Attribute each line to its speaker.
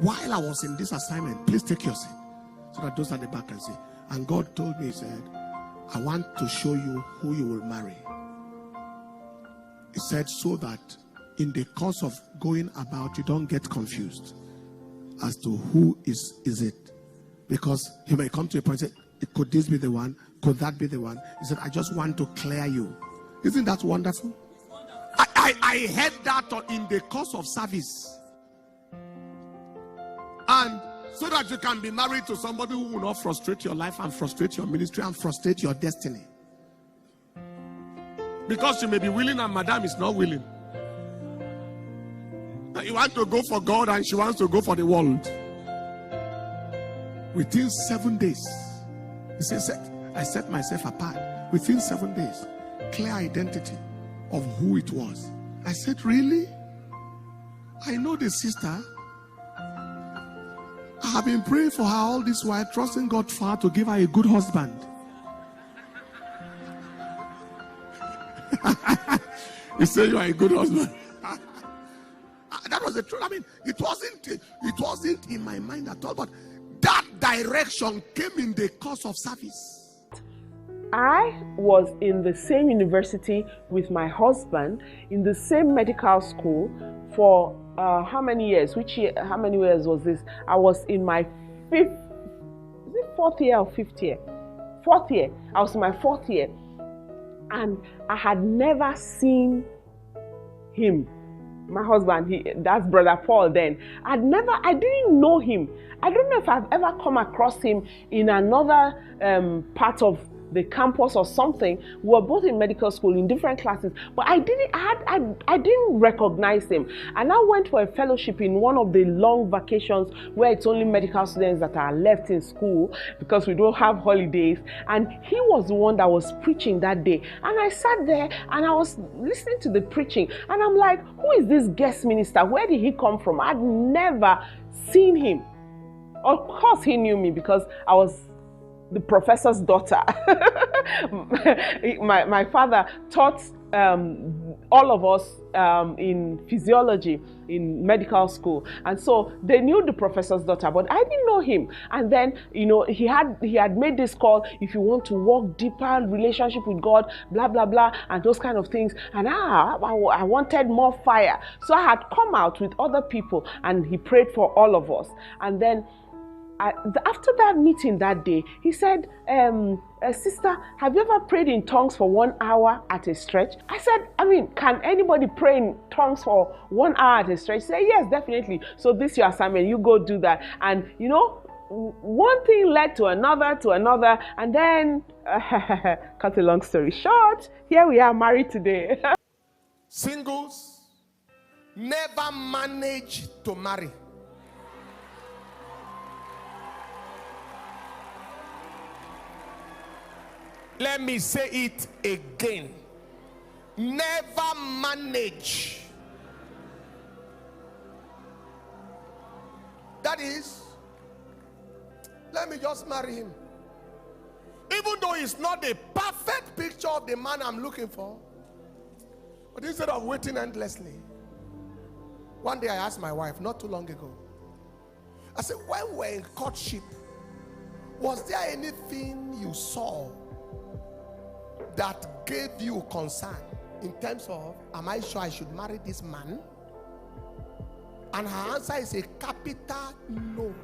Speaker 1: while I was in this assignment, please take your seat so that those at the back can see. And God told me, he said, I want to show you who you will marry. He said, so that in the course of going about, you don't get confused as to who is it. Because you may come to a point and say, could this be the one? Could that be the one? He said, I just want to clear you. Isn't that wonderful? I heard that in the course of service. And so that you can be married to somebody who will not frustrate your life and frustrate your ministry and frustrate your destiny. Because you may be willing and madam is not willing. You want to go for God and she wants to go for the world. Within 7 days, he says, I set myself apart. Within 7 days, clear identity of who it was. I said, really? I know the sister. I have been praying for her all this while, trusting God for her to give her a good husband. He said, you are a good husband. That was the truth. I mean, it wasn't in my mind at all, but that direction came in the course of service.
Speaker 2: I was in the same university with my husband, in the same medical school for how many years? How many years was this? I was in my fourth year or fifth year? Fourth year. I was in my fourth year. And I had never seen him. My husband, that's Brother Paul then. I didn't know him. I don't know if I've ever come across him in another part of the campus or something. We were both in medical school in different classes, but I didn't recognize him. And I went for a fellowship in one of the long vacations where it's only medical students that are left in school because we don't have holidays. And he was the one that was preaching that day. And I sat there and I was listening to the preaching, and I'm like, who is this guest minister? Where did he come from? I'd never seen him. Of course he knew me because I was the professor's daughter. my father taught all of us in physiology in medical school, and so they knew the professor's daughter, but I didn't know him. And then, he had made this call, if you want to walk deeper relationship with God, blah blah blah, and those kind of things. And I wanted more fire, so I had come out with other people, and he prayed for all of us. And then after that meeting that day, he said, sister, have you ever prayed in tongues for 1 hour at a stretch? I said, can anybody pray in tongues for 1 hour at a stretch? He said, yes, definitely. So this is your assignment, you go do that. And one thing led to another, and then, cut a long story short, here we are married today.
Speaker 1: Singles never manage to marry. Let me say it again. Never manage. That is, let me just marry him. Even though it's not a perfect picture of the man I'm looking for. But instead of waiting endlessly, one day I asked my wife, not too long ago, I said, when we were in courtship, was there anything you saw that gave you concern in terms of, am I sure I should marry this man? And her answer is a capital no.